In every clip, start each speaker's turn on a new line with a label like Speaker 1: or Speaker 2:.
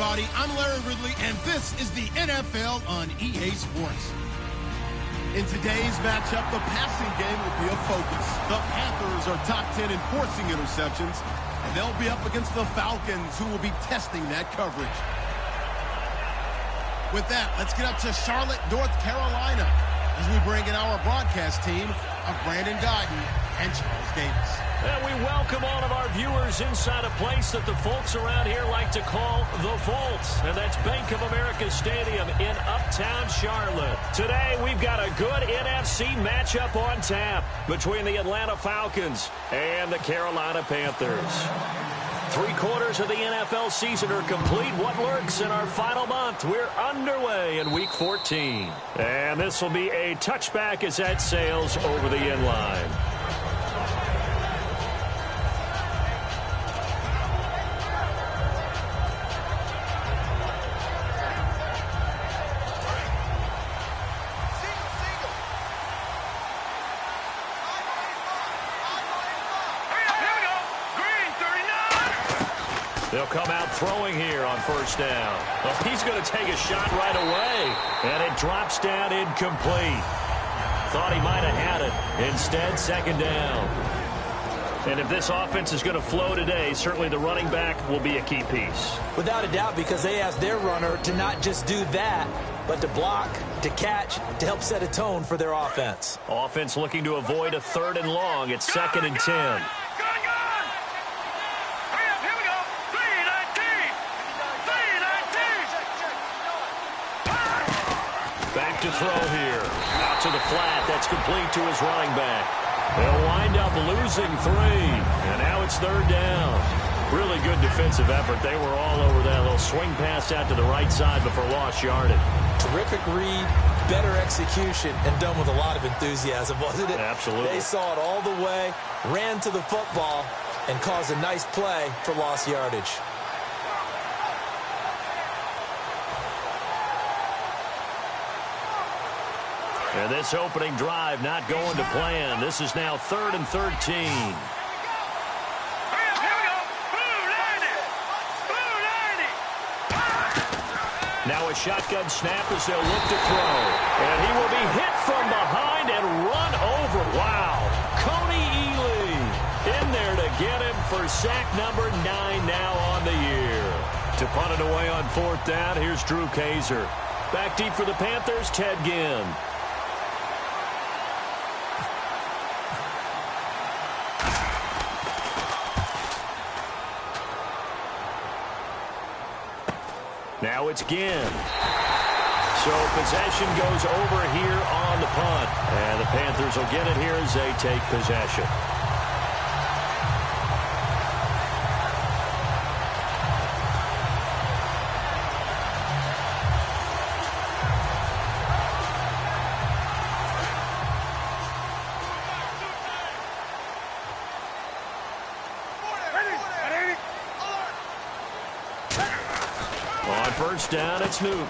Speaker 1: everybody. I'm Larry Ridley, and this is the NFL on EA Sports. In today's matchup, the passing game will be a focus. The Panthers are top 10 in forcing interceptions, and they'll be up against the Falcons, who will be testing that coverage. With that, let's get up to Charlotte, North Carolina, as we bring in our broadcast team of Brandon Guyton and Charles Davis.
Speaker 2: And we welcome all of our viewers inside a place that the folks around here like to call the Vault. And that's Bank of America Stadium in Uptown Charlotte. Today, we've got a good NFC matchup on tap between the Atlanta Falcons and the Carolina Panthers. 3/4 of the NFL season are complete. What lurks in our final month? We're underway in Week 14. And this will be a touchback as that sails over the end line. They'll come out throwing here on first down. Well, he's going to take a shot right away. And it drops down incomplete. Thought he might have had it. Instead, second down. And if this offense is going to flow today, certainly the running back will be a key piece.
Speaker 3: Without a doubt, because they asked their runner to not just do that, but to block, to catch, to help set a tone for their offense.
Speaker 2: Offense looking to avoid a 3rd and long. It's 2nd and 10. Back to throw here. Out to the flat. That's complete to his running back. They'll wind up losing 3. And now it's 3rd down. Really good defensive effort. They were all over that little swing pass out to the right side before lost yardage.
Speaker 3: Terrific read, better execution, and done with a lot of enthusiasm, wasn't it?
Speaker 2: Absolutely.
Speaker 3: They saw it all the way, ran to the football, and caused a nice play for lost yardage.
Speaker 2: And this opening drive not going to plan. This is now 3rd and 13. Now a shotgun snap as they'll look to throw. And he will be hit from behind and run over. Wow. Coney Ely in there to get him for sack number 9 now on the year. To punt it away on 4th down, here's Drew Kaiser. Back deep for the Panthers, Ted Ginn. Now it's Ginn. So possession goes over here on the punt. And the Panthers will get it here as they take possession. First down, it's Newton.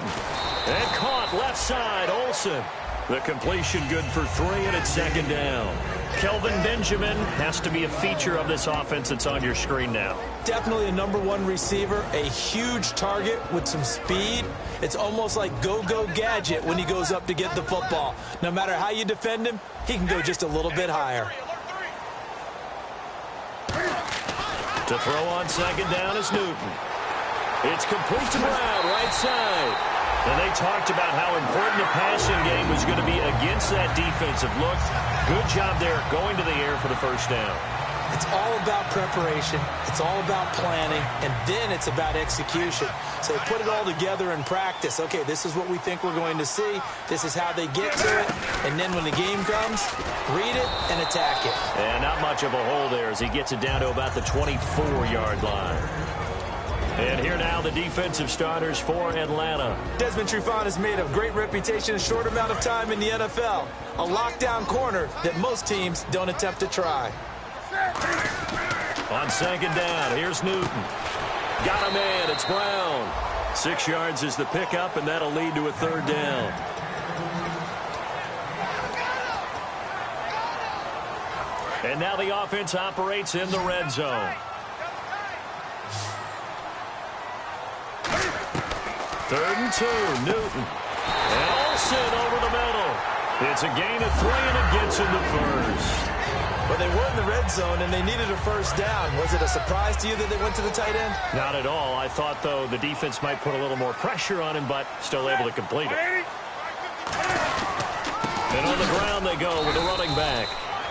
Speaker 2: And caught left side, Olsen. The completion good for 3, and it's 2nd down. Kelvin Benjamin has to be a feature of this offense that's on your screen now.
Speaker 3: Definitely a #1 receiver, a huge target with some speed. It's almost like go-go gadget when he goes up to get the football. No matter how you defend him, he can go just a little bit higher.
Speaker 2: To throw on 2nd down is Newton. It's complete to Brown, right side. And they talked about how important the passing game was going to be against that defensive look. Good job there going to the air for the first down.
Speaker 3: It's all about preparation. It's all about planning. And then it's about execution. So they put it all together in practice. Okay, this is what we think we're going to see. This is how they get to it. And then when the game comes, read it and attack it.
Speaker 2: And not much of a hole there as he gets it down to about the 24-yard line. And here now the defensive starters for Atlanta.
Speaker 3: Desmond Trufant has made a great reputation in a short amount of time in the NFL. A lockdown corner that most teams don't attempt to try.
Speaker 2: On 2nd down, here's Newton. Got a man, it's Brown. 6 yards is the pickup, and that'll lead to a 3rd down. And now the offense operates in the red zone. 3rd and 2, Newton. And Olsen over the middle. It's a gain of 3, and it gets in the first.
Speaker 3: Well, they were in the red zone, and they needed a first down. Was it a surprise to you that they went to the tight end?
Speaker 2: Not at all. I thought, though, the defense might put a little more pressure on him, but still able to complete it. And on the ground they go with a running back.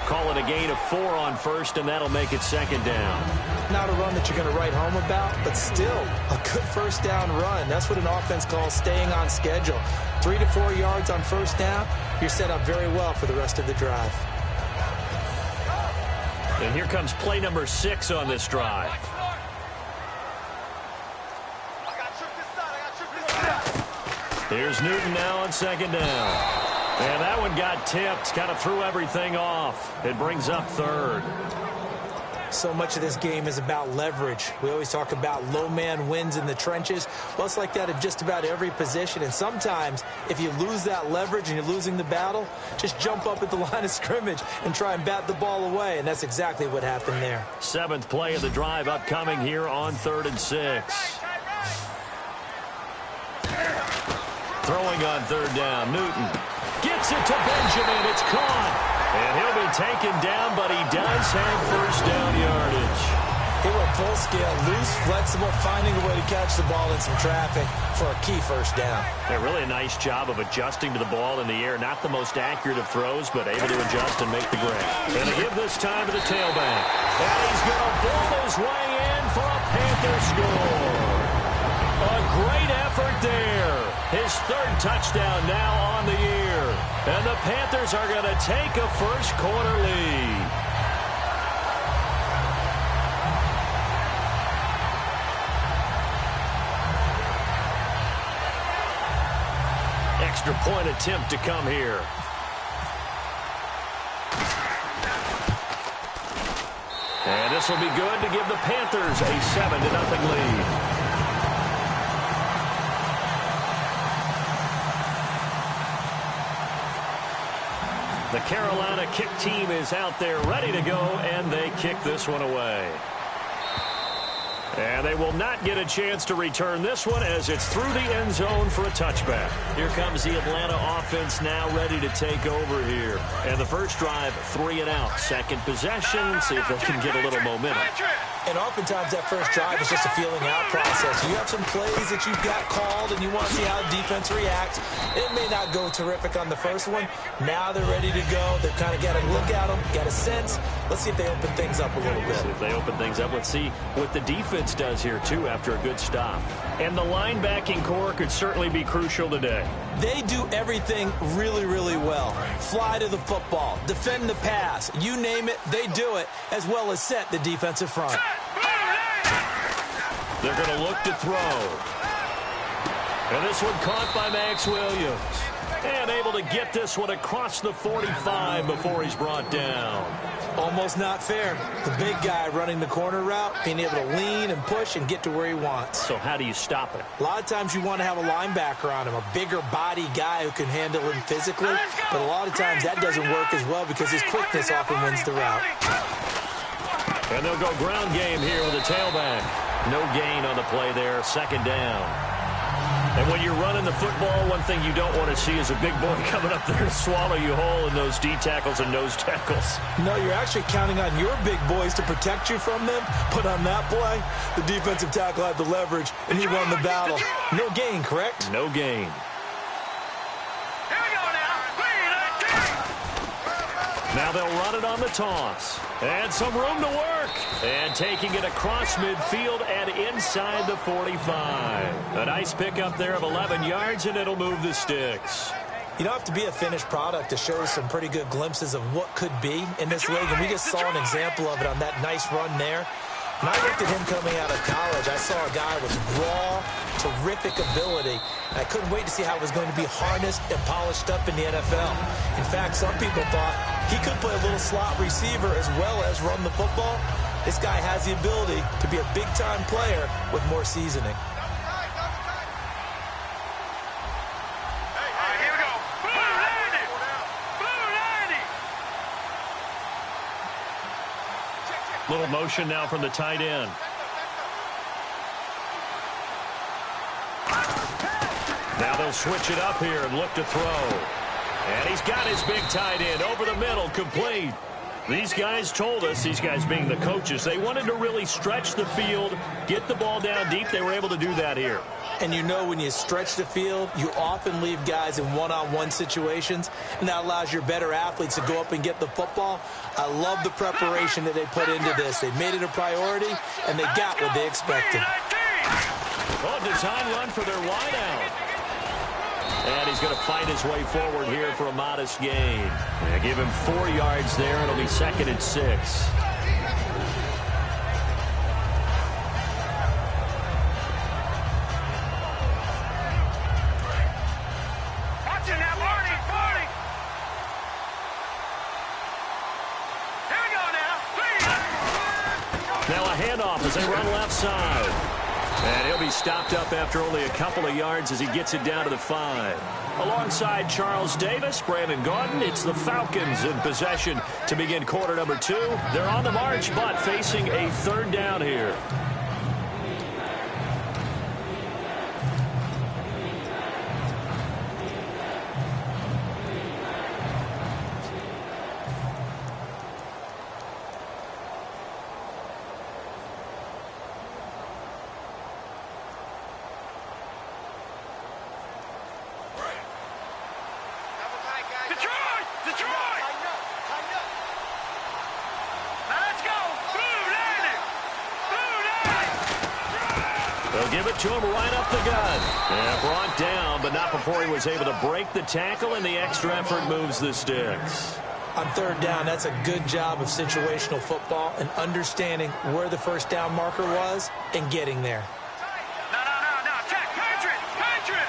Speaker 2: Call it a gain of 4 on first, and that'll make it 2nd down.
Speaker 3: Not a run that you're going to write home about, but still a good first down run. That's what an offense calls staying on schedule. 3 to 4 yards on first down, you're set up very well for the rest of the drive.
Speaker 2: And here comes play number 6 on this drive. Here's Newton now on 2nd down. And that one got tipped, kind of threw everything off. It brings up 3rd.
Speaker 3: So much of this game is about leverage. We always talk about low man wins in the trenches. Well, it's like that at just about every position. And sometimes, if you lose that leverage and you're losing the battle, just jump up at the line of scrimmage and try and bat the ball away. And that's exactly what happened there.
Speaker 2: 7th play of the drive upcoming here on 3rd and 6. Throwing on 3rd down, Newton. Gets it to Benjamin. It's caught. And he'll be taken down, but he does have first down yardage.
Speaker 3: He went full scale, loose, flexible, finding a way to catch the ball in some traffic for a key first down.
Speaker 2: Yeah, really a nice job of adjusting to the ball in the air. Not the most accurate of throws, but able to adjust and make the grab. And to give this time to the tailback. And he's going to ball his way in for a Panther score. A great effort there. His 3rd touchdown now on the year. And the Panthers are going to take a first quarter lead. Extra point attempt to come here. And this will be good to give the Panthers a 7-0 lead. The Carolina kick team is out there ready to go, and they kick this one away. And they will not get a chance to return this one as it's through the end zone for a touchback. Here comes the Atlanta offense now ready to take over here. And the first drive, 3 and out. 2nd possession, see if they can get a little momentum.
Speaker 3: And oftentimes that first drive is just a feeling out process. You have some plays that you've got called and you want to see how the defense reacts. It may not go terrific on the first one. Now they're ready to go. They've kind of got a look at them, got a sense. Let's see if they open things up a little bit.
Speaker 2: See if they open things up. Let's see what the defense does here, too, after a good stop. And the linebacking core could certainly be crucial today.
Speaker 3: They do everything really, really well. Fly to the football, defend the pass, you name it, they do it, as well as set the defensive front.
Speaker 2: They're going to look to throw. And this one caught by Max Williams. And able to get this one across the 45 before he's brought down.
Speaker 3: Almost not fair. The big guy running the corner route, being able to lean and push and get to where he wants.
Speaker 2: So how do you stop it?
Speaker 3: A lot of times you want to have a linebacker on him, a bigger body guy who can handle him physically. But a lot of times that doesn't work as well because his quickness often wins the route.
Speaker 2: And they'll go ground game here with a tailback. No gain on the play there, 2nd down. And when you're running the football, one thing you don't want to see is a big boy coming up there to swallow you whole in those D tackles and nose tackles.
Speaker 3: No, you're actually counting on your big boys to protect you from them. But on that play, the defensive tackle had the leverage, and he won the battle. No gain, correct?
Speaker 2: No gain. Now they'll run it on the toss. And some room to work. And taking it across midfield and inside the 45. A nice pickup there of 11 yards, and it'll move the sticks.
Speaker 3: You don't have to be a finished product to show some pretty good glimpses of what could be in this league. And we just saw an example of it on that nice run there. When I looked at him coming out of college, I saw a guy with raw, terrific ability. And I couldn't wait to see how it was going to be harnessed and polished up in the NFL. In fact, some people thought he could play a little slot receiver as well as run the football. This guy has the ability to be a big-time player with more seasoning.
Speaker 2: Little motion now from the tight end. Now they'll switch it up here and look to throw. And he's got his big tight end over the middle, complete. These guys told us, these guys being the coaches, they wanted to really stretch the field, get the ball down deep. They were able to do that here.
Speaker 3: And you know when you stretch the field, you often leave guys in one-on-one situations, and that allows your better athletes to go up and get the football. I love the preparation that they put into this. They made it a priority, and they got what they expected.
Speaker 2: Oh, design run for their wideout. And he's going to fight his way forward here for a modest gain. Yeah, give him 4 yards there. It'll be 2nd and 6.
Speaker 4: Watching that, Marty. Here we go now.
Speaker 2: Now a handoff as they run left side. And he'll be stopped up after only a couple of yards as he gets it down to the 5. Alongside Charles Davis, Brandon Gaudin, it's the Falcons in possession to begin quarter number 2. They're on the march, but facing a 3rd down here. They'll give it to him right up the gut. Yeah, brought down, but not before he was able to break the tackle, and the extra effort moves the sticks.
Speaker 3: On 3rd down, that's a good job of situational football and understanding where the first down marker was and getting there.
Speaker 4: No. Check. Patriot.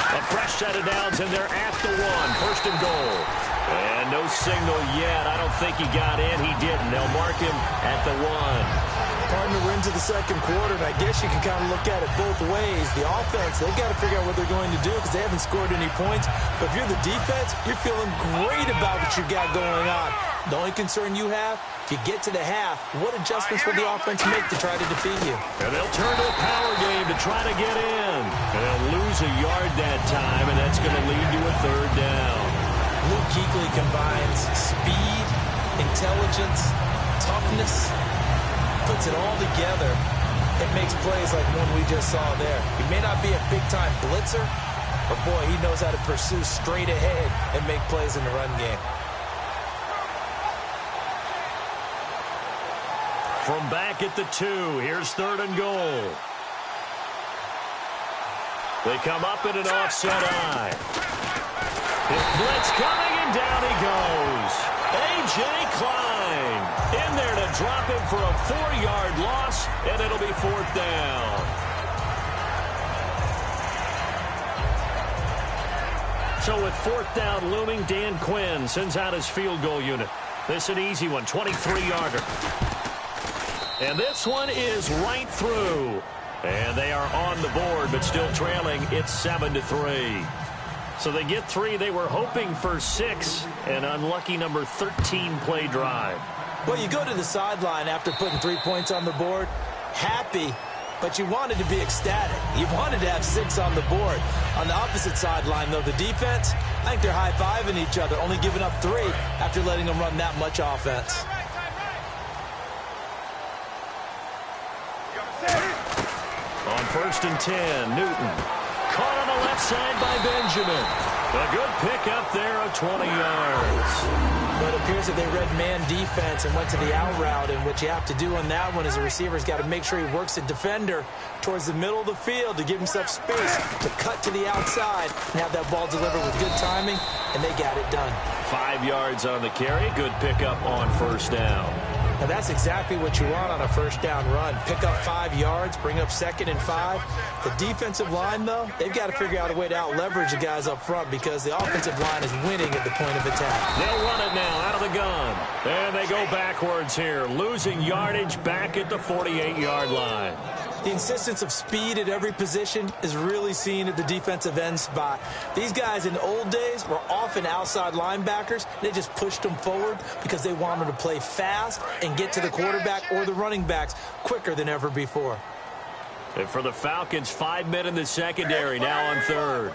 Speaker 2: A fresh set of downs, and they're at the 1. 1st and goal. And no signal yet. I don't think he got in. He didn't. They'll mark him at the 1.
Speaker 3: Partner, we're into the 2nd quarter, and I guess you can kind of look at it both ways. The offense, they've got to figure out what they're going to do because they haven't scored any points. But if you're the defense, you're feeling great about what you got going on. The only concern you have, if you get to the half, what adjustments will the offense make to try to defeat you?
Speaker 2: And they'll turn to a power game to try to get in. And they'll lose a yard that time, and that's going to lead to a 3rd down.
Speaker 3: Luke Kuechly combines speed, intelligence, toughness, puts it all together. It makes plays like one we just saw there. He may not be a big-time blitzer, but boy, he knows how to pursue straight ahead and make plays in the run game.
Speaker 2: From back at the 2, here's 3rd and goal. They come up in an offset eye. Blitz coming, and down he goes. A.J. Klein in there to drop him for a 4-yard loss, and it'll be 4th down. So with 4th down looming, Dan Quinn sends out his field goal unit. This an easy one, 23-yarder. And this one is right through. And they are on the board, but still trailing. It's 7-3. So they get 3. They were hoping for 6. An unlucky number 13 play drive.
Speaker 3: Well, you go to the sideline after putting 3 points on the board, happy, but you wanted to be ecstatic. You wanted to have 6 on the board. On the opposite sideline, though, the defense, I think they're high-fiving each other, only giving up 3 after letting them run that much offense.
Speaker 2: On 1st and 10, Newton. Caught on the left side by Benjamin. A good pickup there of 20 yards.
Speaker 3: But it appears that they read man defense and went to the out route, and what you have to do on that one is the receiver's got to make sure he works the defender towards the middle of the field to give himself space to cut to the outside and have that ball delivered with good timing, and they got it done.
Speaker 2: 5 yards on the carry. Good pickup on 1st down.
Speaker 3: Now that's exactly what you want on a 1st down run. Pick up 5 yards, bring up 2nd and 5. The defensive line, though, they've got to figure out a way to out-leverage the guys up front because the offensive line is winning at the point of attack.
Speaker 2: They'll run it now out of the gun. And they go backwards here, losing yardage back at the 48-yard line.
Speaker 3: The insistence of speed at every position is really seen at the defensive end spot. These guys in the old days were often outside linebackers. They just pushed them forward because they wanted to play fast and get to the quarterback or the running backs quicker than ever before.
Speaker 2: And for the Falcons, 5 men in the secondary, now on third.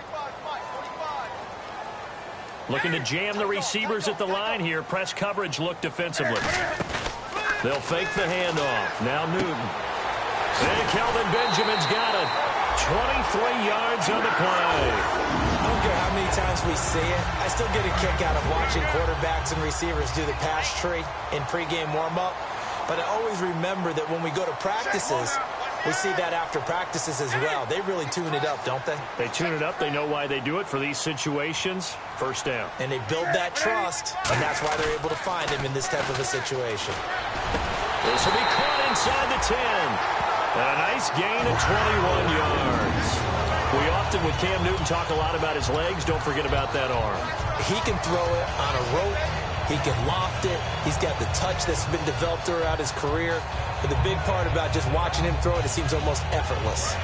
Speaker 2: Looking to jam the receivers at the line here. Press coverage look defensively. They'll fake the handoff. Now Newton. And Kelvin Benjamin's got it. 23 yards on the play.
Speaker 3: I don't care how many times we see it. I still get a kick out of watching quarterbacks and receivers do the pass tree in pregame warm-up. But I always remember that when we go to practices, we see that after practices as well. They really tune it up, don't they?
Speaker 2: They tune it up. They know why they do it for these situations. First down.
Speaker 3: And they build that trust, and that's why they're able to find him in this type of a situation.
Speaker 2: This will be caught inside the 10. And a nice gain of 21 yards. We often, with Cam Newton, talk a lot about his legs. Don't forget about that arm.
Speaker 3: He can throw it on a rope. He can loft it. He's got the touch that's been developed throughout his career. But the big part about just watching him throw it, it seems almost effortless.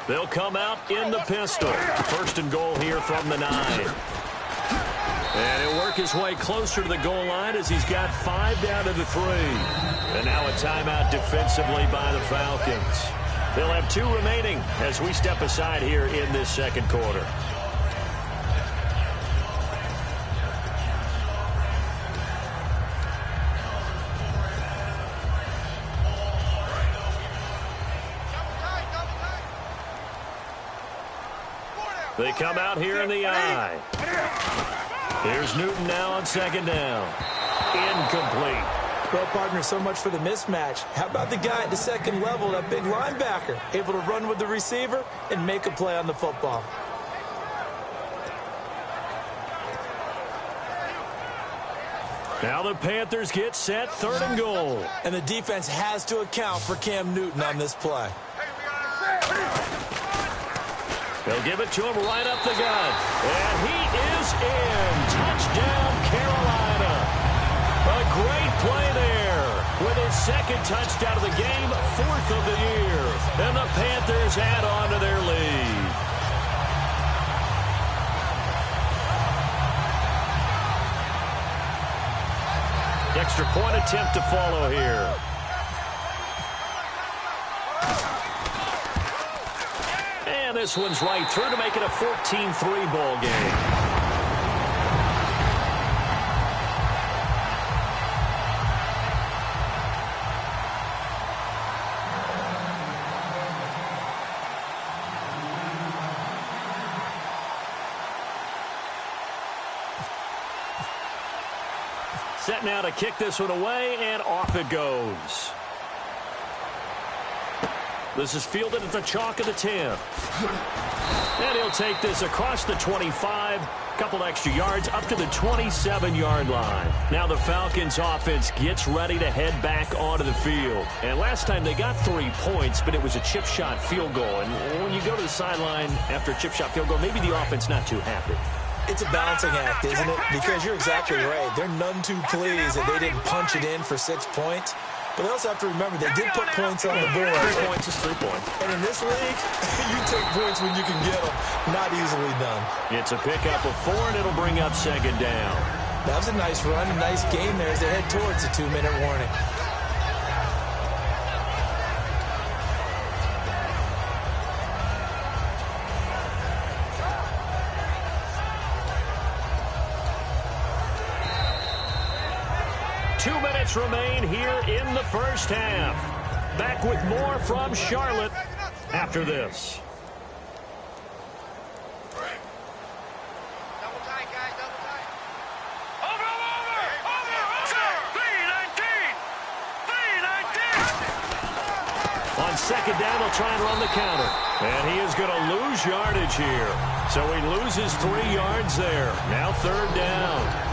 Speaker 2: They'll come out in the pistol. First and goal here from the 9. And he'll work his way closer to the goal line as he's got 5 down to the 3. And now a timeout defensively by the Falcons. They'll have 2 remaining as we step aside here in this second quarter. They come out here in the I. Here's Newton now on second down. Incomplete.
Speaker 3: Well, partner, so much for the mismatch. How about the guy at the second level, that big linebacker, able to run with the receiver and make a play on the football?
Speaker 2: Now the Panthers get set, third and goal.
Speaker 3: And the defense has to account for Cam Newton on this play.
Speaker 2: They'll give it to him right up the gut. And he is in. Touchdown, Carolina. A great play there. With his second touchdown of the game, 4th of the year. And the Panthers add on to their lead. Extra point attempt to follow here. And this one's right through to make it a 14-3 ball game. Set now to kick this one away, and off it goes. This is fielded at the chalk of the 10. And he'll take this across the 25, couple extra yards up to the 27-yard line. Now the Falcons offense gets ready to head back onto the field. And last time they got 3 points, but it was a chip shot field goal. And when you go to the sideline after a chip shot field goal, maybe the offense not too happy.
Speaker 3: It's a balancing act, isn't it? Because you're exactly right. They're none too pleased that they didn't punch it in for 6 points. But they also have to remember they did put points on the board.
Speaker 2: 3 points is 3 points.
Speaker 3: And in this league, you take points when you can get them. Not easily done.
Speaker 2: It's a pickup of 4, and it'll bring up second down.
Speaker 3: That was a nice run, a nice game there as they head towards a 2-minute warning.
Speaker 2: Remain here in the first half. Back with more from Charlotte after this.
Speaker 4: Double tight, guys, double tight. Over! 3-19!
Speaker 2: On second down, they'll try and run the counter. And he is going to lose yardage here. So he loses 3 yards there. Now third down.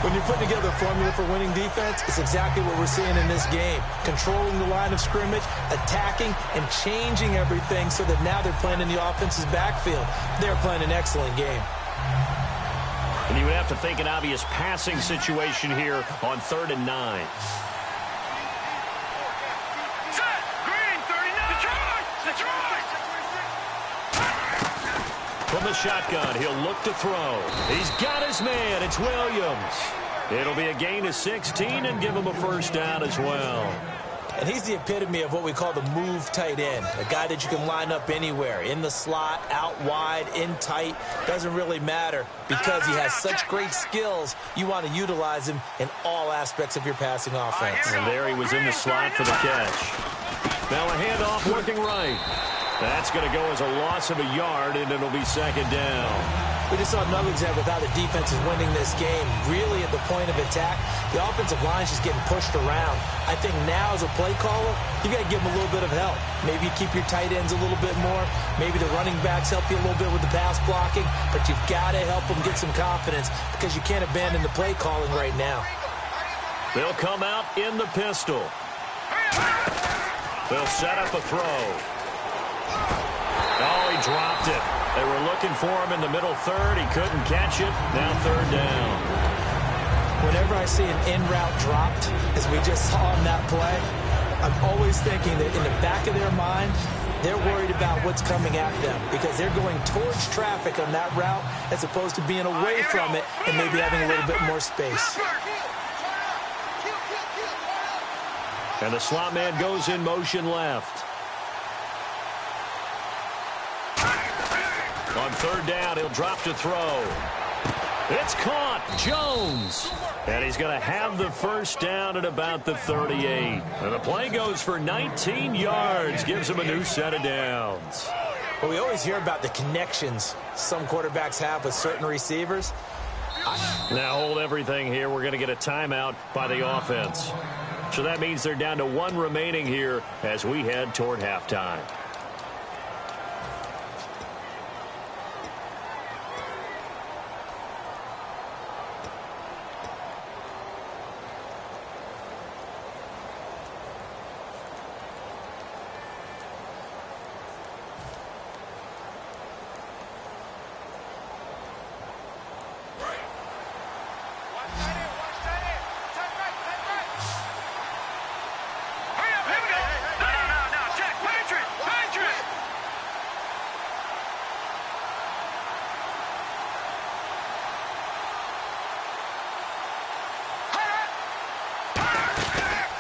Speaker 3: When you're putting together a formula for winning defense, it's exactly what we're seeing in this game. Controlling the line of scrimmage, attacking, and changing everything so that now they're playing in the offense's backfield. They're playing an excellent game.
Speaker 2: And you would have to think an obvious passing situation here on 3rd and 9.
Speaker 4: Set! Green, 39! Detroit!
Speaker 2: From the shotgun, he'll look to throw. He's got his man. It's Williams. It'll be a gain of 16 and give him a first down as well.
Speaker 3: And he's the epitome of what we call the move tight end, a guy that you can line up anywhere, in the slot, out wide, in tight, doesn't really matter because he has such great skills. You want to utilize him in all aspects of your passing offense.
Speaker 2: And there he was in the slot for the catch. Now a handoff looking right. That's going to go as a loss of a yard, and it'll be second down.
Speaker 3: We just saw another example of how the defense is winning this game. Really at the point of attack, the offensive line is just getting pushed around. I think now as a play caller, you got to give them a little bit of help. Maybe you keep your tight ends a little bit more. Maybe the running backs help you a little bit with the pass blocking. But you've got to help them get some confidence because you can't abandon the play calling right now.
Speaker 2: They'll come out in the pistol. They'll set up a throw. Oh, he dropped it. They were looking for him in the middle third. He couldn't catch it. Now third down.
Speaker 3: Whenever I see an in-route dropped, as we just saw in that play, I'm always thinking that in the back of their mind, they're worried about what's coming at them because they're going towards traffic on that route as opposed to being away from it and maybe having a little bit more space.
Speaker 2: And the slot man goes in motion left. On third down, he'll drop to throw. It's caught. Jones. And he's going to have the first down at about the 38. And the play goes for 19 yards. Gives him a new set of downs.
Speaker 3: Well, we always hear about the connections some quarterbacks have with certain receivers.
Speaker 2: Now hold everything here. We're going to get a timeout by the offense. So that means they're down to one remaining here as we head toward halftime.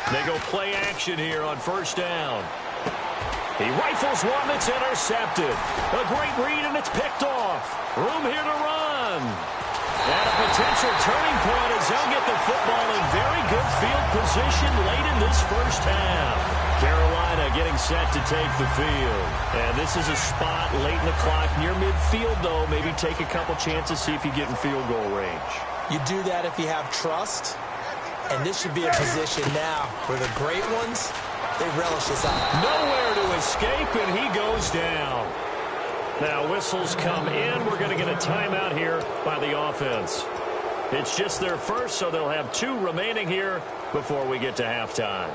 Speaker 2: They go play action here on first down. He rifles one that's intercepted. A great read, and it's picked off. Room here to run. And a potential turning point as they'll get the football in very good field position late in this first half. Carolina getting set to take the field. And this is a spot late in the clock near midfield, though. Maybe take a couple chances, see if you get in field goal range.
Speaker 3: You do that if you have trust. And this should be a position now where the great ones, they relish this out.
Speaker 2: Nowhere to escape, and he goes down. Now whistles come in. We're going to get a timeout here by the offense. It's just their first, so they'll have two remaining here before we get to halftime.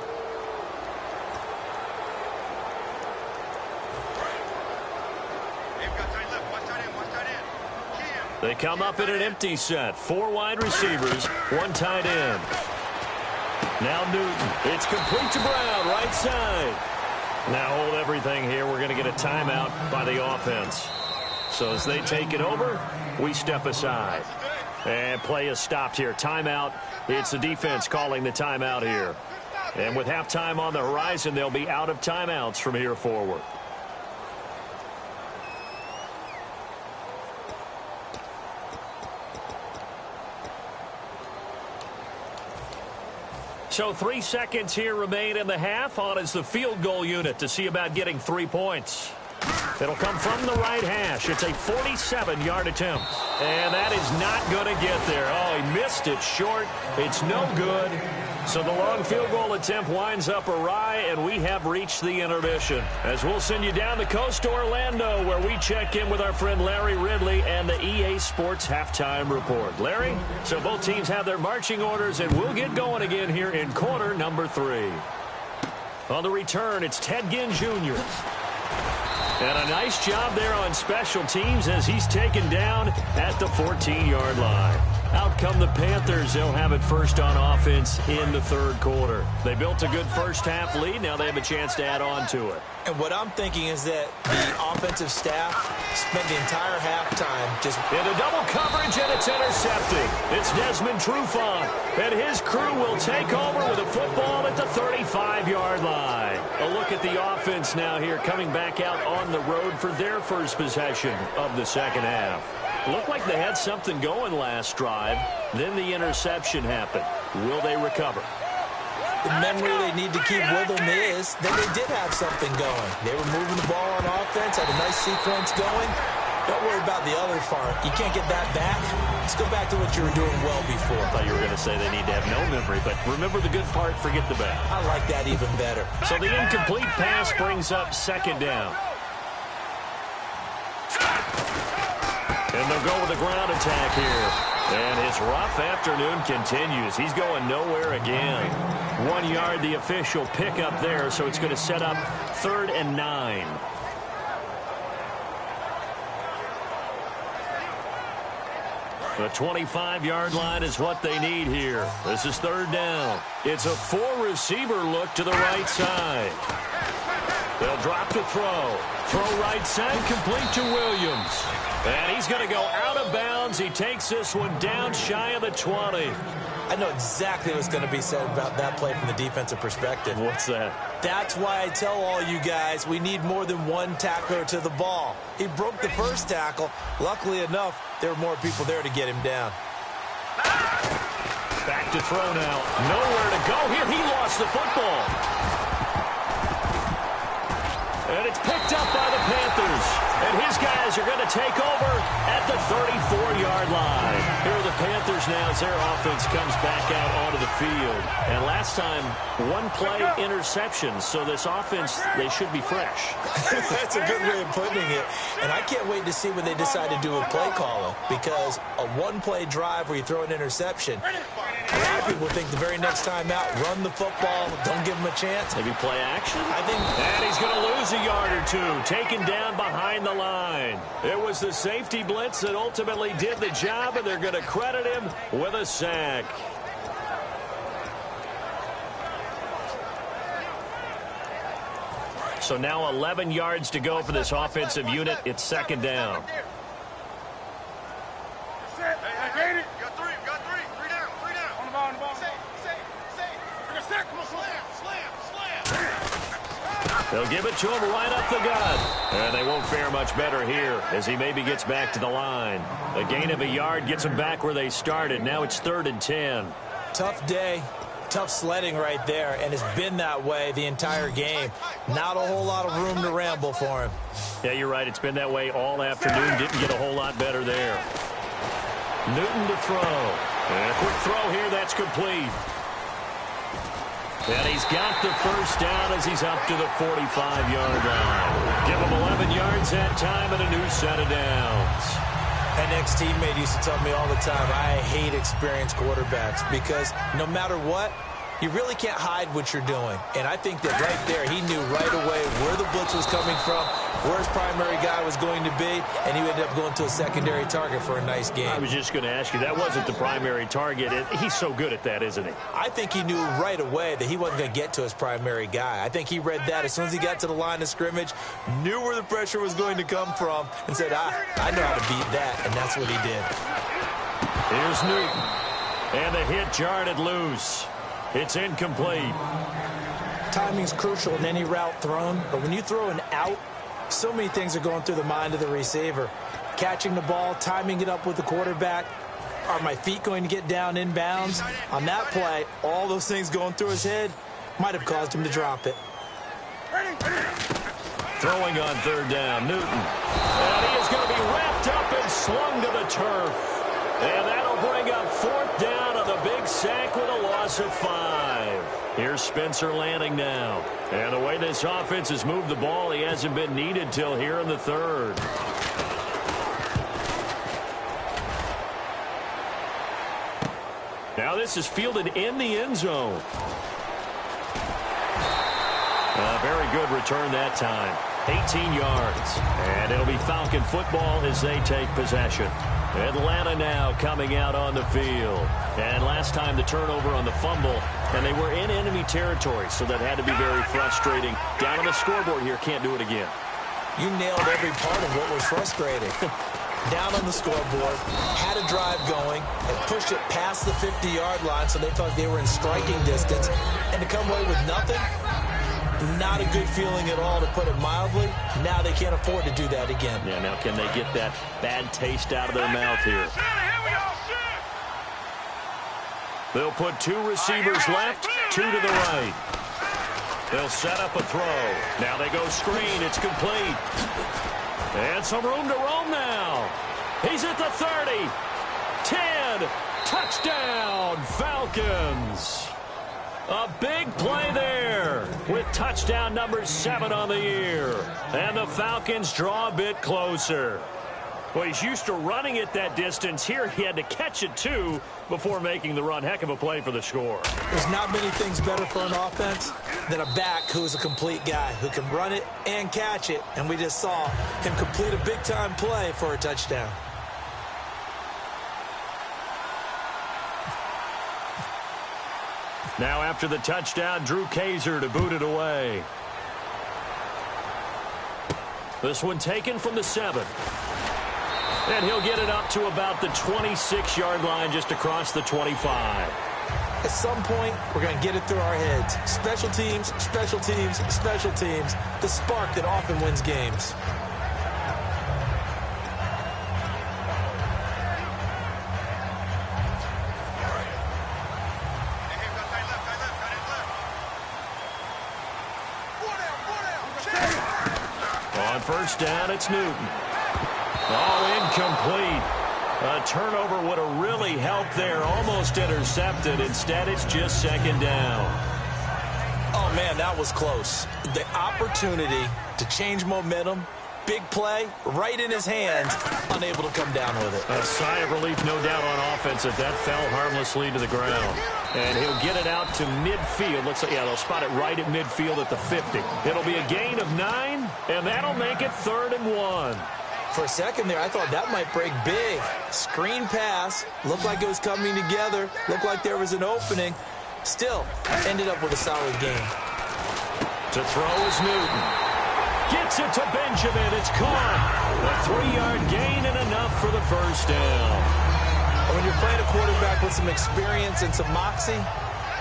Speaker 2: They come up in an empty set. Four wide receivers, one tight end. Now Newton. It's complete to Brown, right side. Now hold everything here. We're going to get a timeout by the offense. So as they take it over, we step aside. And play is stopped here. Timeout. It's the defense calling the timeout here. And with halftime on the horizon, they'll be out of timeouts from here forward. So 3 seconds here remain in the half. On is the field goal unit to see about getting 3 points. It'll come from the right hash. It's a 47-yard attempt. And that is not going to get there. Oh, he missed it short. It's no good. So the long field goal attempt winds up awry, and we have reached the intermission. As we'll send you down the coast to Orlando, where we check in with our friend Larry Ridley and the EA Sports Halftime Report. Larry, so both teams have their marching orders, and we'll get going again here in quarter number 3. On the return, it's Ted Ginn Jr. And a nice job there on special teams as he's taken down at the 14-yard line. Out come the Panthers. They'll have it first on offense in the third quarter. They built a good first half lead. Now they have a chance to add on to it.
Speaker 3: And what I'm thinking is that the offensive staff spent the entire halftime Just
Speaker 2: into double coverage, and it's intercepted. It's Desmond Trufant, and his crew will take over with a football at the 35-yard line. A look at the offense now here, coming back out on the road for their first possession of the second half. Looked like they had something going last drive. Then the interception happened. Will they recover?
Speaker 3: The memory they need to keep with them is that they did have something going. They were moving the ball on offense, had a nice sequence going. Don't worry about the other part. You can't get that back. Let's go back to what you were doing well before.
Speaker 2: I thought you were going to say they need to have no memory, but remember the good part, forget the bad.
Speaker 3: I like that even better.
Speaker 2: So the incomplete pass brings up second down. And they'll go with a ground attack here. And his rough afternoon continues. He's going nowhere again. 1 yard, the official pickup there, so it's going to set up 3rd and 9. The 25-yard line is what they need here. This is 3rd down. It's a 4-receiver look to the right side. They'll drop to throw. Throw right side, complete to Williams. And he's going to go out of bounds. He takes this one down shy of the 20.
Speaker 3: I know exactly what's going to be said about that play from the defensive perspective.
Speaker 2: What's that?
Speaker 3: That's why I tell all you guys we need more than one tackler to the ball. He broke the first tackle. Luckily enough, there were more people there to get him down.
Speaker 2: Back to throw now. Nowhere to go here. He lost the football. And it's picked up by the Panthers. And his guys are going to take over at the 34-yard line. Here are the Panthers now as their offense comes back out onto the field. And last time, 1-play interception. So this offense, they should be fresh.
Speaker 3: That's a good way of putting it. And I can't wait to see what they decide to do with play calling. Because a 1-play drive where you throw an interception, a lot of people think the very next time out, run the football, don't give them a chance.
Speaker 2: Maybe play action?
Speaker 3: I think.
Speaker 2: And he's going to lose a yard or two, taken down behind the line. It was the safety blitz that ultimately did the job, and they're going to credit him with a sack. So now 11 yards to go for this offensive unit. It's 2nd down. They'll give it to him right up the gut. And they won't fare much better here as he maybe gets back to the line. A gain of a yard gets them back where they started. Now it's 3rd and 10.
Speaker 3: Tough day. Tough sledding right there, and it's been that way the entire game. Not a whole lot of room to ramble for him.
Speaker 2: Yeah, you're right. It's been that way all afternoon. Didn't get a whole lot better there. Newton to throw. And a quick throw here. That's complete. And he's got the first down as he's up to the 45-yard line. Give him 11 yards that time and a new set of downs.
Speaker 3: An ex-teammate used to tell me all the time, I hate experienced quarterbacks because no matter what, you really can't hide what you're doing. And I think that right there, he knew right away where the blitz was coming from, where his primary guy was going to be, and he ended up going to a secondary target for a nice game.
Speaker 2: I was just going to ask you, that wasn't the primary target. He's so good at that, isn't he?
Speaker 3: I think he knew right away that he wasn't going to get to his primary guy. I think he read that as soon as he got to the line of scrimmage, knew where the pressure was going to come from, and said, I know how to beat that, and that's what he did.
Speaker 2: Here's Newton, and the hit jarred it loose. It's incomplete.
Speaker 3: Timing's crucial in any route thrown, but when you throw an out, so many things are going through the mind of the receiver. Catching the ball, timing it up with the quarterback. Are my feet going to get down in bounds? On that play, all those things going through his head might have caused him to drop it.
Speaker 2: Throwing on 3rd down, Newton. And he is going to be wrapped up and slung to the turf. And that'll bring up 4th down on the big sack with a loss of 5. Here's Spencer Lanning now. And the way this offense has moved the ball, he hasn't been needed till here in the 3rd. Now this is fielded in the end zone. A very good return that time. 18 yards. And it'll be Falcon football as they take possession. Atlanta now coming out on the field. And last time the turnover on the fumble, and they were in enemy territory, so that had to be very frustrating. Down on the scoreboard here, can't do it again.
Speaker 3: You nailed every part of what was frustrating. down on the scoreboard, had a drive going, and pushed it past the 50-yard line so they thought they were in striking distance. And to come away with nothing, not a good feeling at all, to put it mildly. Now they can't afford to do that again.
Speaker 2: Yeah, now can they get that bad taste out of their mouth here? They'll put 2 receivers left, 2 to the right. They'll set up a throw. Now they go screen. It's complete. And some room to roam now. He's at the 30. 10. Touchdown, Falcons. A big play there with touchdown number 7 on the year. And the Falcons draw a bit closer. Well, he's used to running it that distance. Here he had to catch it, too, before making the run. Heck of a play for the score.
Speaker 3: There's not many things better for an offense than a back who's a complete guy, who can run it and catch it. And we just saw him complete a big-time play for a touchdown.
Speaker 2: Now after the touchdown, Drew Kaiser to boot it away. This one taken from the 7. And he'll get it up to about the 26-yard line, just across the 25.
Speaker 3: At some point, we're going to get it through our heads. Special teams, special teams, special teams. The spark that often wins games.
Speaker 2: On first down, it's Newton. Oh, incomplete. A turnover would have really helped there. Almost intercepted. Instead, it's just second down.
Speaker 3: Oh, man, that was close. The opportunity to change momentum, big play, right in his hands, unable to come down with it.
Speaker 2: A sigh of relief, no doubt, on offense that fell harmlessly to the ground. And he'll get it out to midfield. Looks like, yeah, they'll spot it right at midfield at the 50. It'll be a gain of 9, and that'll make it 3rd and 1.
Speaker 3: For a second there, I thought that might break big. Screen pass. Looked like it was coming together. Looked like there was an opening. Still, ended up with a solid game.
Speaker 2: To throw is Newton. Gets it to Benjamin. It's caught. A 3-yard gain and enough for the first down.
Speaker 3: When you're playing a quarterback with some experience and some moxie,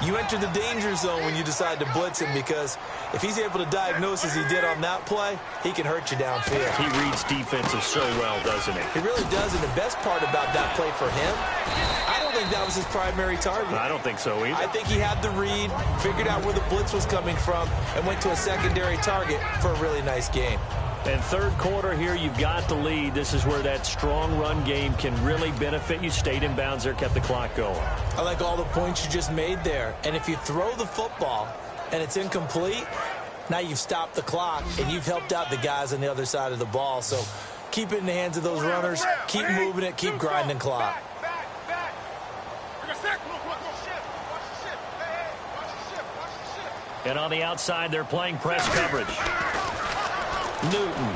Speaker 3: you enter the danger zone when you decide to blitz him, because if he's able to diagnose as he did on that play, he can hurt you downfield.
Speaker 2: He reads defenses so well, doesn't he?
Speaker 3: He really does, and the best part about that play for him, I don't think that was his primary target.
Speaker 2: I don't think so either.
Speaker 3: I think he had the read, figured out where the blitz was coming from, and went to a secondary target for a really nice gain.
Speaker 2: And third quarter here, you've got the lead. This is where that strong run game can really benefit you. Stayed in bounds there, kept the clock going.
Speaker 3: I like all the points you just made there. And if you throw the football and it's incomplete, now you've stopped the clock and you've helped out the guys on the other side of the ball. So keep it in the hands of those runners. Keep moving it. Keep grinding clock.
Speaker 2: And on the outside, they're playing press coverage. Newton.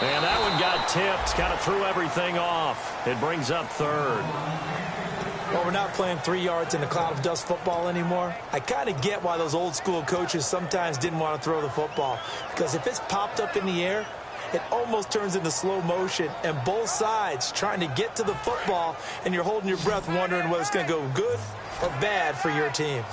Speaker 2: And that one got tipped. Kind of threw everything off. It brings up 3rd.
Speaker 3: Well, we're not playing 3 yards in a cloud of dust football anymore. I kind of get why those old school coaches sometimes didn't want to throw the football. Because if it's popped up in the air, it almost turns into slow motion. And both sides trying to get to the football, and you're holding your breath wondering whether it's going to go good or bad for your team.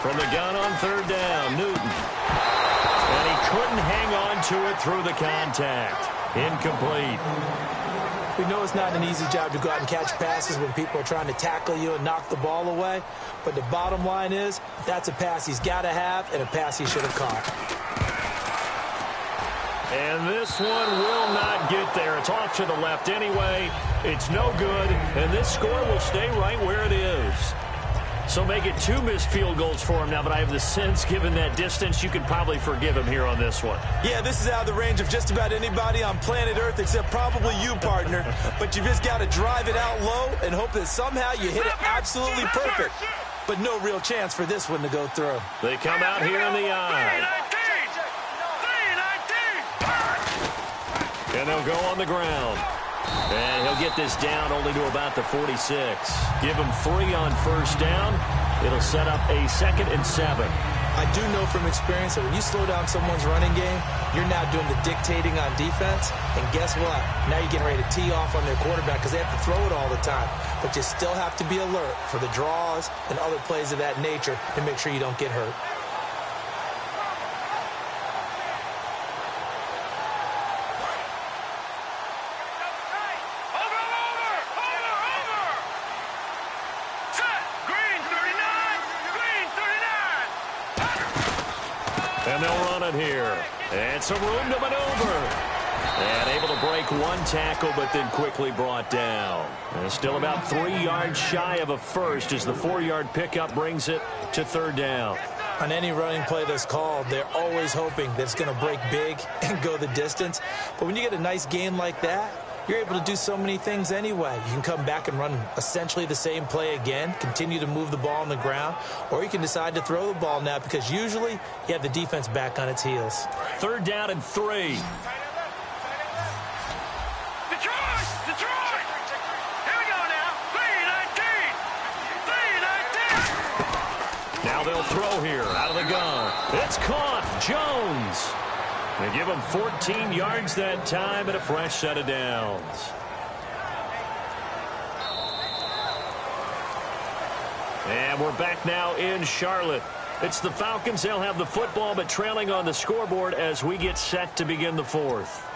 Speaker 2: From the gun on 3rd down, Newton. And he couldn't hang on to it through the contact. Incomplete.
Speaker 3: We know it's not an easy job to go out and catch passes when people are trying to tackle you and knock the ball away. But the bottom line is, that's a pass he's got to have and a pass he should have caught.
Speaker 2: And this one will not get there. It's off to the left anyway. It's no good. And this score will stay right where it is. So make it 2 missed field goals for him now, but I have the sense, given that distance, you could probably forgive him here on this one.
Speaker 3: Yeah, this is out of the range of just about anybody on planet Earth except probably you, partner. But you just got to drive it out low and hope that somehow you hit it absolutely perfect. But no real chance for this one to go through.
Speaker 2: They come out here in the eye. And they'll go on the ground. And he'll get this down only to about the 46. Give him 3 on first down. It'll set up a 2nd and 7.
Speaker 3: I do know from experience that when you slow down someone's running game, you're now doing the dictating on defense. And guess what? Now you're getting ready to tee off on their quarterback because they have to throw it all the time. But you still have to be alert for the draws and other plays of that nature to make sure you don't get hurt.
Speaker 2: And they'll run it here. And some room to maneuver. And able to break one tackle, but then quickly brought down. And still about 3 yards shy of a first as the 4-yard pickup brings it to third down.
Speaker 3: On any running play that's called, they're always hoping that it's going to break big and go the distance. But when you get a nice gain like that, you're able to do so many things anyway. You can come back and run essentially the same play again, continue to move the ball on the ground, or you can decide to throw the ball now because usually you have the defense back on its heels.
Speaker 2: Third down and 3.
Speaker 4: Detroit! Here we go now. 3-19.
Speaker 2: Now they'll throw here out of the gun. It's caught. Jones. They give him 14 yards that time and a fresh set of downs. And we're back now in Charlotte. It's the Falcons. They'll have the football, but trailing on the scoreboard as we get set to begin the fourth.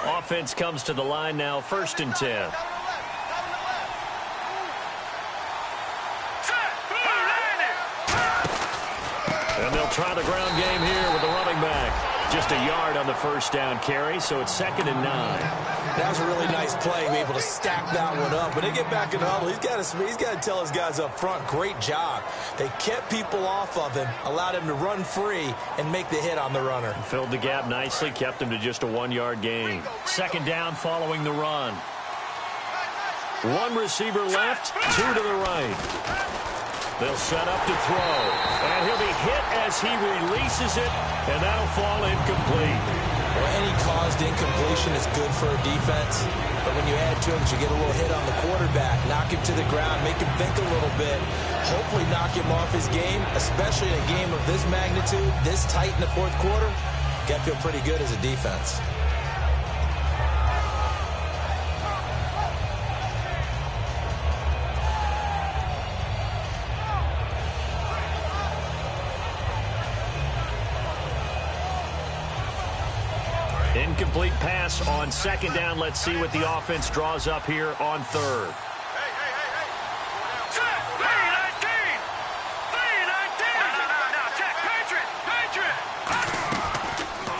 Speaker 2: Offense comes to the line now, 1st and 10. And they'll try the ground game here with the running back. Just a yard on the first down carry, so it's 2nd and 9.
Speaker 3: That was a really nice play, be able to stack that one up. When they get back in the huddle, he's got to tell his guys up front, great job. They kept people off of him, allowed him to run free, and make the hit on the runner.
Speaker 2: Filled the gap nicely, kept him to just a 1-yard gain. 2nd down following the run. 1 receiver left, 2 to the right. They'll set up to throw. And he'll be hit as he releases it, and that'll fall incomplete.
Speaker 3: Well, any caused incompletion is good for a defense. But when you add to it, you get a little hit on the quarterback, knock him to the ground, make him think a little bit, hopefully knock him off his game, especially in a game of this magnitude, this tight in the 4th quarter. Got to feel pretty good as a defense.
Speaker 2: Incomplete pass on 2nd down. Let's see what the offense draws up here on 3rd.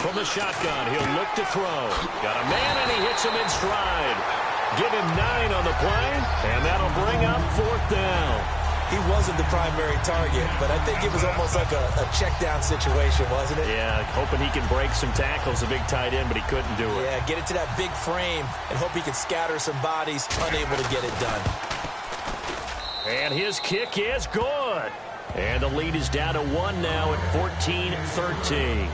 Speaker 2: From the shotgun, he'll look to throw. Got a man, and he hits him in stride. Give him 9 on the play, and that'll bring up 4th down.
Speaker 3: He wasn't the primary target, but I think it was almost like a check-down situation, wasn't it?
Speaker 2: Yeah, hoping he can break some tackles, a big tight end, but he couldn't do it.
Speaker 3: Yeah, get it to that big frame and hope he can scatter some bodies, unable to get it done.
Speaker 2: And his kick is good. And the lead is down to 1 now at 14-13.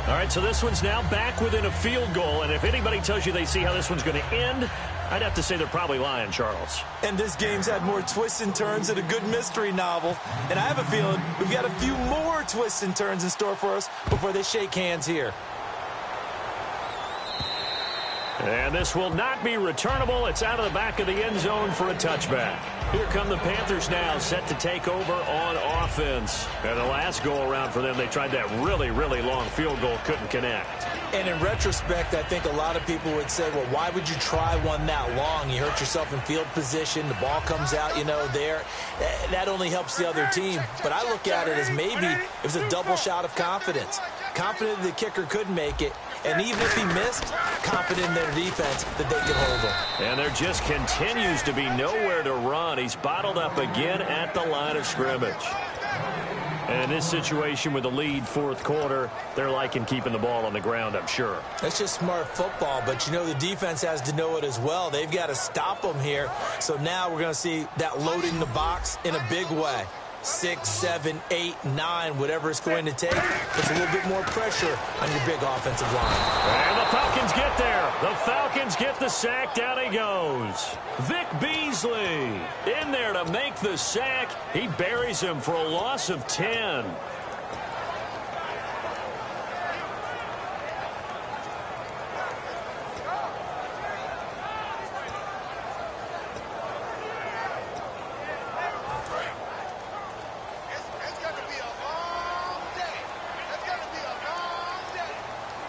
Speaker 2: All right, so this one's now back within a field goal, and if anybody tells you they see how this one's going to end, I'd have to say they're probably lying, Charles.
Speaker 3: And this game's had more twists and turns than a good mystery novel. And I have a feeling we've got a few more twists and turns in store for us before they shake hands here.
Speaker 2: And this will not be returnable. It's out of the back of the end zone for a touchback. Here come the Panthers now, set to take over on offense. And the last go-around for them, they tried that really, really long field goal, couldn't connect.
Speaker 3: And in retrospect, I think a lot of people would say, well, why would you try one that long? You hurt yourself in field position. The ball comes out, there. That only helps the other team. But I look at it as maybe it was a double shot of confidence. Confident the kicker could make it. And even if he missed, confident in their defense that they could hold him.
Speaker 2: And there just continues to be nowhere to run. He's bottled up again at the line of scrimmage. And in this situation with the lead 4th quarter, they're liking keeping the ball on the ground, I'm sure.
Speaker 3: That's just smart football, but the defense has to know it as well. They've got to stop them here. So now we're going to see that loading the box in a big way. 6, 7, 8, 9, whatever it's going to take. Puts a little bit more pressure on your big offensive line.
Speaker 2: And the Falcons get there. The Falcons get the sack. Down he goes. Vic Beasley in there to make the sack. He buries him for a loss of 10.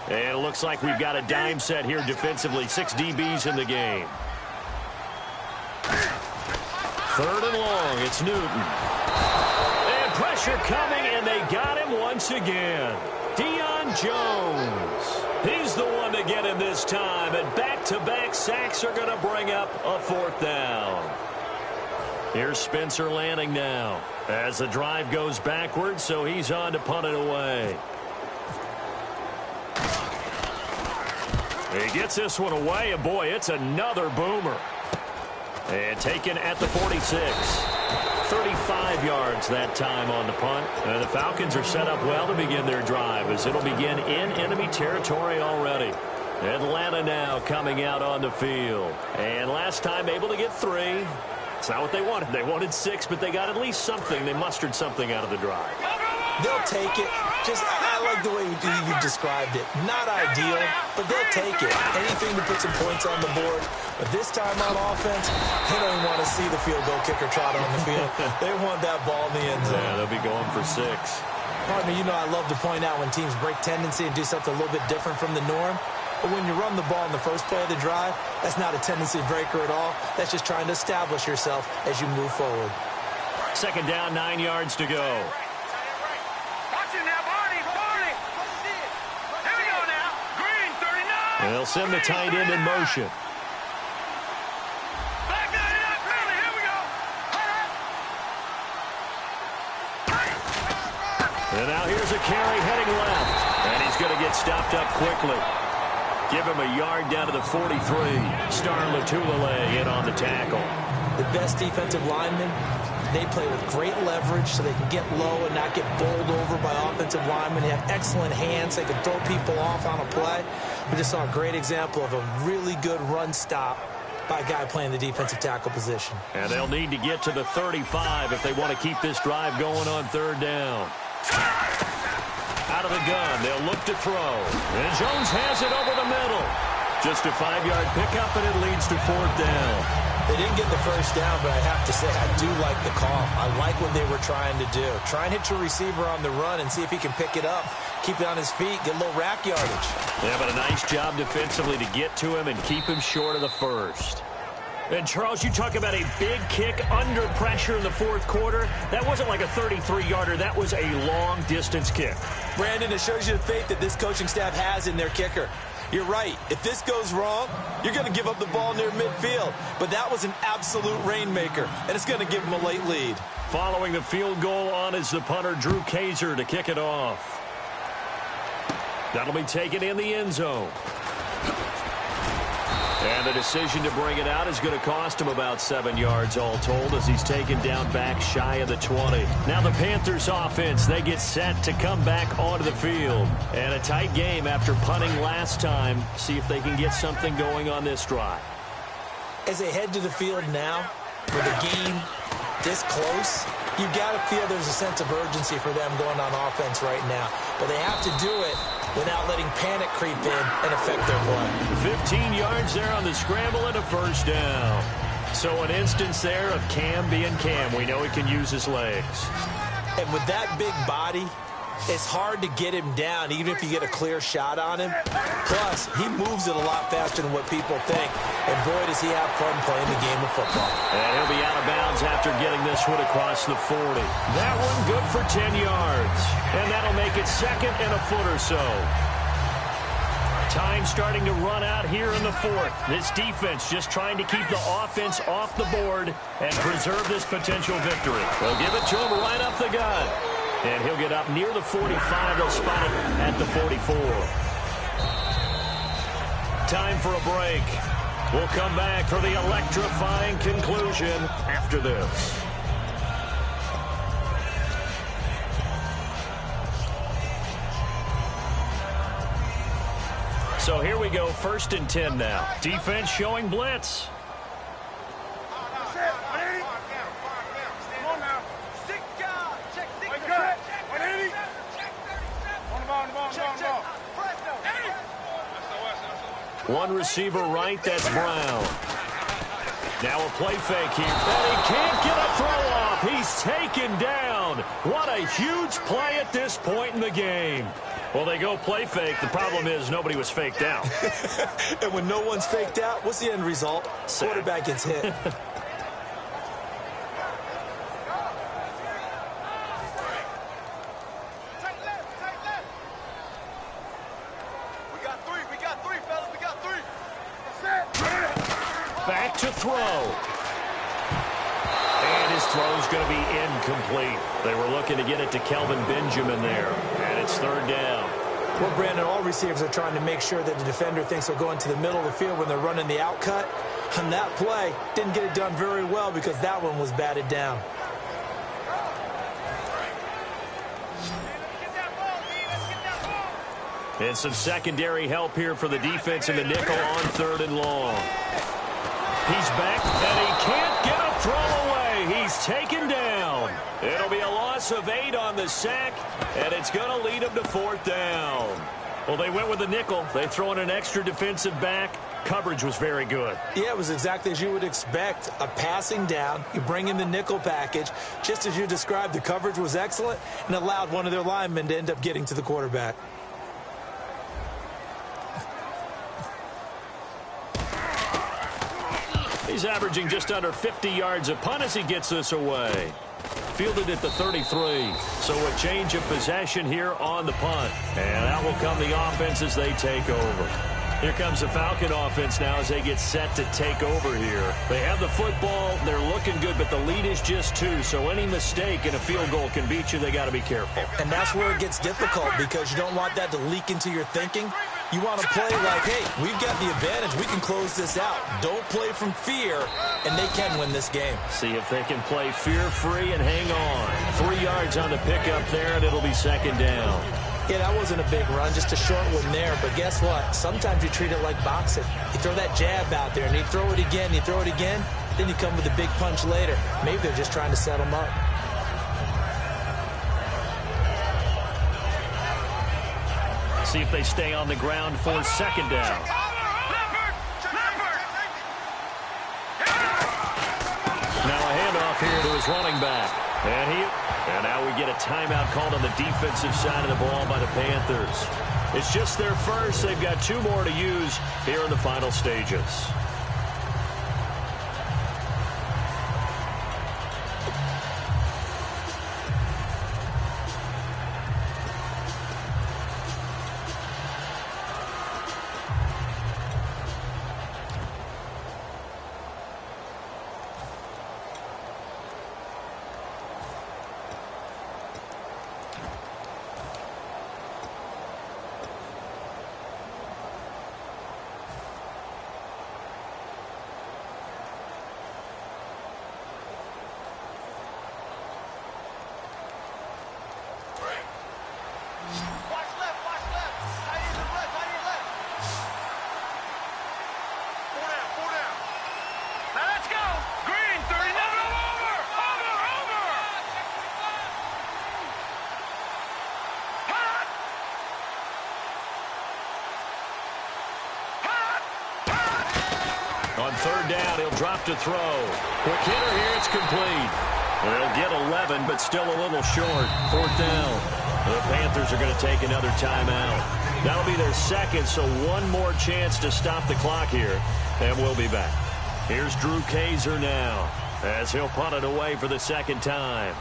Speaker 2: And it looks like we've got a dime set here defensively. 6 DBs in the game. 3rd and long. It's Newton. And pressure coming, and they got him once again. Deion Jones. He's the one to get him this time. And back-to-back sacks are going to bring up a 4th down. Here's Spencer Lanning now. As the drive goes backwards, so he's on to punt it away. He gets this one away, and boy, it's another boomer. And taken at the 46. 35 yards that time on the punt. And the Falcons are set up well to begin their drive, as it'll begin in enemy territory already. Atlanta now coming out on the field. And last time able to get 3. It's not what they wanted. They wanted 6, but they got at least something. They mustered something out of the drive.
Speaker 3: They'll take it. I like the way you described it. Not ideal, but they'll take it. Anything to put some points on the board. But this time on offense, they don't want to see the field goal kicker trot on the field. They want that ball in the end zone.
Speaker 2: Yeah, they'll be going for 6.
Speaker 3: Pardon me, I love to point out when teams break tendency and do something a little bit different from the norm. But when you run the ball in the first play of the drive, that's not a tendency breaker at all. That's just trying to establish yourself as you move forward.
Speaker 2: 2nd down, 9 yards to go. And they'll send the tight end in motion. And now here's a carry heading left. And he's going to get stopped up quickly. Give him a yard down to the 43. Star Latulele in on the tackle.
Speaker 3: The best defensive linemen, they play with great leverage so they can get low and not get bowled over by offensive linemen. They have excellent hands. They can throw people off on a play. We just saw a great example of a really good run stop by a guy playing the defensive tackle position.
Speaker 2: And they'll need to get to the 35 if they want to keep this drive going on 3rd down. Out of the gun, they'll look to throw. And Jones has it over the middle. Just a 5-yard pickup, and it leads to 4th down.
Speaker 3: They didn't get the first down, but I have to say I do like the call. I like what they were trying to do. Try and hit your receiver on the run and see if he can pick it up. Keep it on his feet, get a little rack yardage.
Speaker 2: Yeah, but a nice job defensively to get to him and keep him short of the first. And, Charles, you talk about a big kick under pressure in the 4th quarter. That wasn't like a 33-yarder. That was a long-distance kick.
Speaker 3: Brandon, it shows you the faith that this coaching staff has in their kicker. You're right. If this goes wrong, you're going to give up the ball near midfield. But that was an absolute rainmaker, and it's going to give them a late lead.
Speaker 2: Following the field goal on is the punter, Drew Kaiser, to kick it off. That'll be taken in the end zone. And the decision to bring it out is going to cost him about 7 yards all told, as he's taken down back shy of the 20. Now the Panthers offense, they get set to come back onto the field. And a tight game after punting last time. See if they can get something going on this drive.
Speaker 3: As they head to the field now, with a game this close, you've got to feel there's a sense of urgency for them going on offense right now. But they have to do it without letting panic creep in and affect their play.
Speaker 2: 15 yards there on the scramble and a 1st down. So an instance there of Cam being Cam. We know he can use his legs.
Speaker 3: And with that big body, it's hard to get him down, even if you get a clear shot on him. Plus, he moves it a lot faster than what people think. And boy, does he have fun playing the game of football.
Speaker 2: And he'll be out of bounds after getting this one across the 40. That one good for 10 yards. And that'll make it 2nd and a foot or so. Time starting to run out here in the 4th. This defense just trying to keep the offense off the board and preserve this potential victory. They'll give it to him right up the gut. And he'll get up near the 45. They'll spot it at the 44. Time for a break. We'll come back for the electrifying conclusion after this. So here we go, 1st and 10 now. Defense showing blitz. One receiver right, that's Brown. Now a play fake here. And he can't get a throw off. He's taken down. What a huge play at this point in the game. Well, they go play fake. The problem is nobody was faked out.
Speaker 3: And when no one's faked out, what's the end result? Quarterback gets hit.
Speaker 2: Back to throw. And his throw's going to be incomplete. They were looking to get it to Kelvin Benjamin there. And it's 3rd down.
Speaker 3: Well, Brandon, all receivers are trying to make sure that the defender thinks they'll go into the middle of the field when they're running the out cut. And that play didn't get it done very well because that one was batted down.
Speaker 2: And some secondary help here for the defense in the nickel on 3rd and long. He's back, and he can't get a throw away. He's taken down. It'll be a loss of 8 on the sack, and it's going to lead him to 4th down. Well, they went with the nickel. They throw in an extra defensive back. Coverage was very good.
Speaker 3: Yeah, it was exactly as you would expect. A passing down. You bring in the nickel package. Just as you described, the coverage was excellent and allowed one of their linemen to end up getting to the quarterback.
Speaker 2: He's averaging just under 50 yards a punt as he gets this away. Fielded at the 33. So a change of possession here on the punt. And out will come the offense as they take over. Here comes the Falcon offense now as they get set to take over here. They have the football. They're looking good, but the lead is just 2. So any mistake in a field goal can beat you. They got to be careful.
Speaker 3: And that's where it gets difficult because you don't want that to leak into your thinking. You want to play like, hey, we've got the advantage. We can close this out. Don't play from fear, and they can win this game.
Speaker 2: See if they can play fear-free and hang on. 3 yards on the pickup there, and it'll be 2nd down.
Speaker 3: Yeah, that wasn't a big run, just a short one there. But guess what? Sometimes you treat it like boxing. You throw that jab out there, and you throw it again, you throw it again, then you come with a big punch later. Maybe they're just trying to set them up.
Speaker 2: See if they stay on the ground for 2nd down. Now a handoff here to his running back. And now we get a timeout called on the defensive side of the ball by the Panthers. It's just their first. They've got 2 more to use here in the final stages. On 3rd down, he'll drop to throw. Quick hitter here, it's complete. They'll get 11, but still a little short. 4th down. The Panthers are going to take another timeout. That'll be their 2nd, so one more chance to stop the clock here, and we'll be back. Here's Drew Kaiser now, as he'll punt it away for the 2nd time.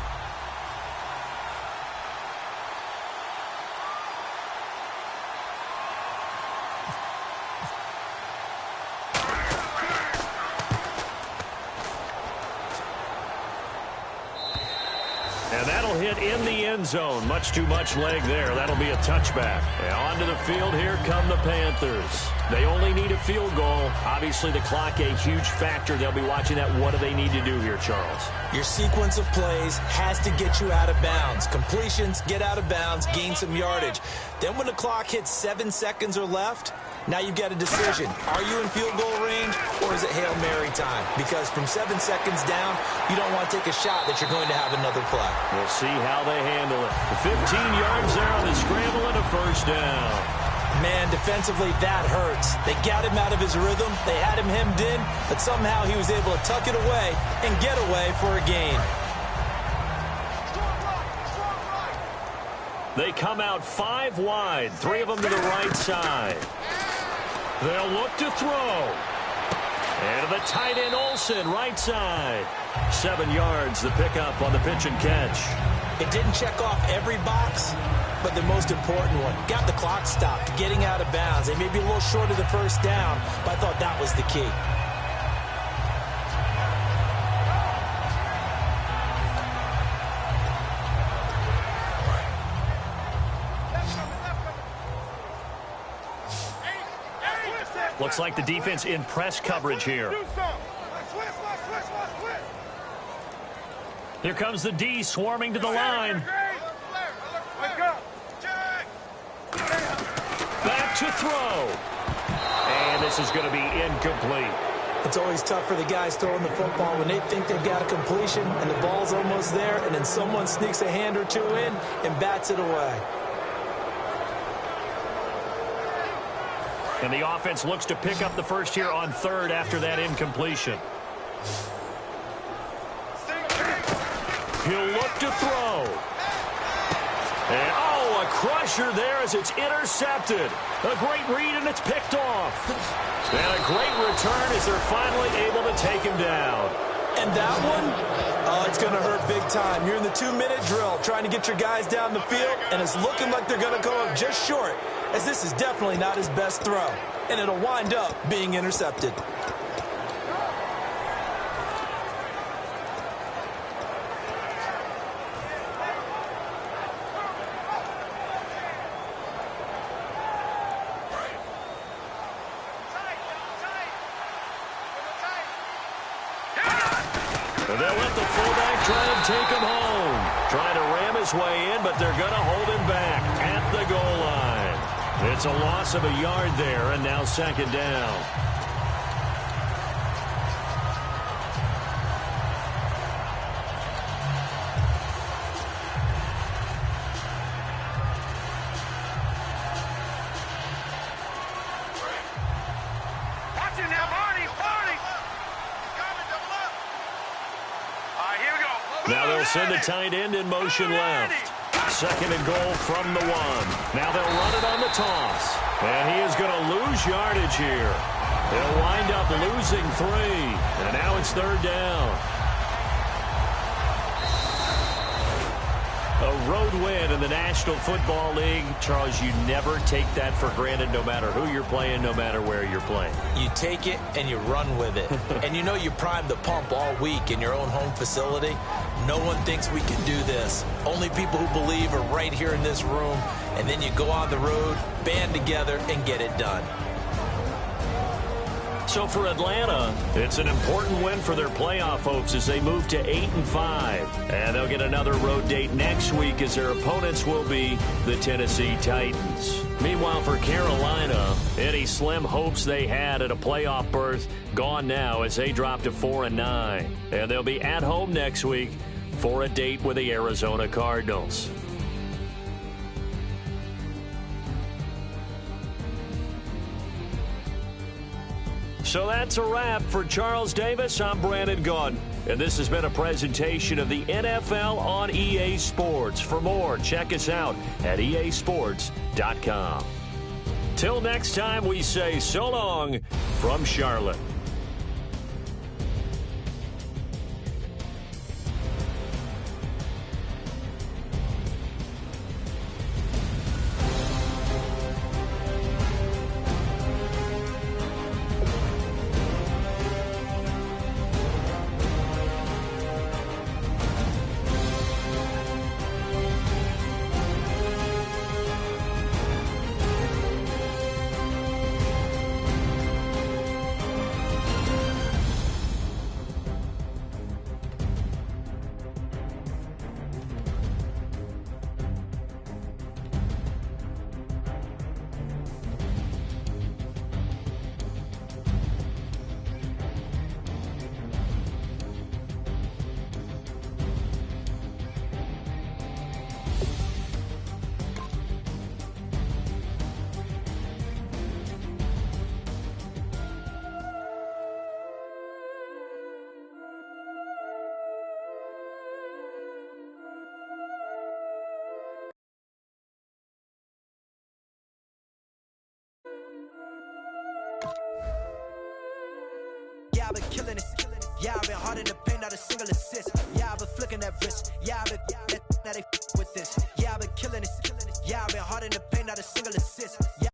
Speaker 2: hit in the end zone. Much too much leg there. That'll be a touchback. And onto the field, here come the Panthers. They only need a field goal. Obviously, the clock a huge factor. They'll be watching that. What do they need to do here, Charles?
Speaker 3: Your sequence of plays has to get you out of bounds. Completions, get out of bounds, gain some yardage. Then when the clock hits 7 seconds or left, now you've got a decision. Are you in field goal range, or is it Hail Mary time? Because from 7 seconds down, you don't want to take a shot that you're going to have another play.
Speaker 2: We'll see how they handle it. 15 yards there on the scramble and a first down.
Speaker 3: Man, defensively, that hurts. They got him out of his rhythm. They had him hemmed in, but somehow he was able to tuck it away and get away for a gain.
Speaker 2: They come out 5 wide, 3 of them to the right side. They'll look to throw. And to the tight end, Olsen, right side. 7 yards, the pickup on the pitch and catch.
Speaker 3: It didn't check off every box, but the most important one. Got the clock stopped, getting out of bounds. They may be a little short of the first down, but I thought that was the key.
Speaker 2: Looks like the defense in press coverage here. Here comes the D swarming to the line. Back to throw. And this is going to be incomplete.
Speaker 3: It's always tough for the guys throwing the football when they think they've got a completion and the ball's almost there, and then someone sneaks a hand or two in and bats it away.
Speaker 2: And the offense looks to pick up the first here on 3rd after that incompletion. He'll look to throw. And, oh, a crusher there as it's intercepted. A great read, and it's picked off. And a great return as they're finally able to take him down.
Speaker 3: And that one, oh, it's going to hurt big time. You're in the 2-minute drill trying to get your guys down the field, and it's looking like they're going to go up just short, as this is definitely not his best throw, and it'll wind up being intercepted.
Speaker 2: They'll let the fullback try and take him home. Trying to ram his way in, but they're going to hold him back at the goal line. It's a loss of a yard there, and now 2nd down.
Speaker 4: Watch it now, Barney! Barney! All right, here we go.
Speaker 2: Now they'll send the tight end in motion left. 2nd and goal from the 1. Now they'll run it on the toss. And he is going to lose yardage here. They'll wind up losing 3. And now it's 3rd down. A road win in the National Football League. Charles, you never take that for granted no matter who you're playing, no matter where you're playing.
Speaker 3: You take it and you run with it. And you know you primed the pump all week in your own home facility. No one thinks we can do this. Only people who believe are right here in this room. And then you go on the road, band together, and get it done.
Speaker 2: So for Atlanta, it's an important win for their playoff hopes as they move to 8-5. And they'll get another road date next week as their opponents will be the Tennessee Titans. Meanwhile, for Carolina, any slim hopes they had at a playoff berth gone now as they drop to 4-9. And they'll be at home next week for a date with the Arizona Cardinals. So that's a wrap. For Charles Davis, I'm Brandon Gaudin. And this has been a presentation of the NFL on EA Sports. For more, check us out at easports.com. Till next time, we say so long from Charlotte.
Speaker 5: Yeah, I've been killing it. Yeah, I've been hard in the paint, not a single assist. Yeah, I've been flicking that wrist. Yeah, I've been that they with this. Yeah, I've been killing it. Yeah, I've been hard in the paint, not a single assist. Yeah.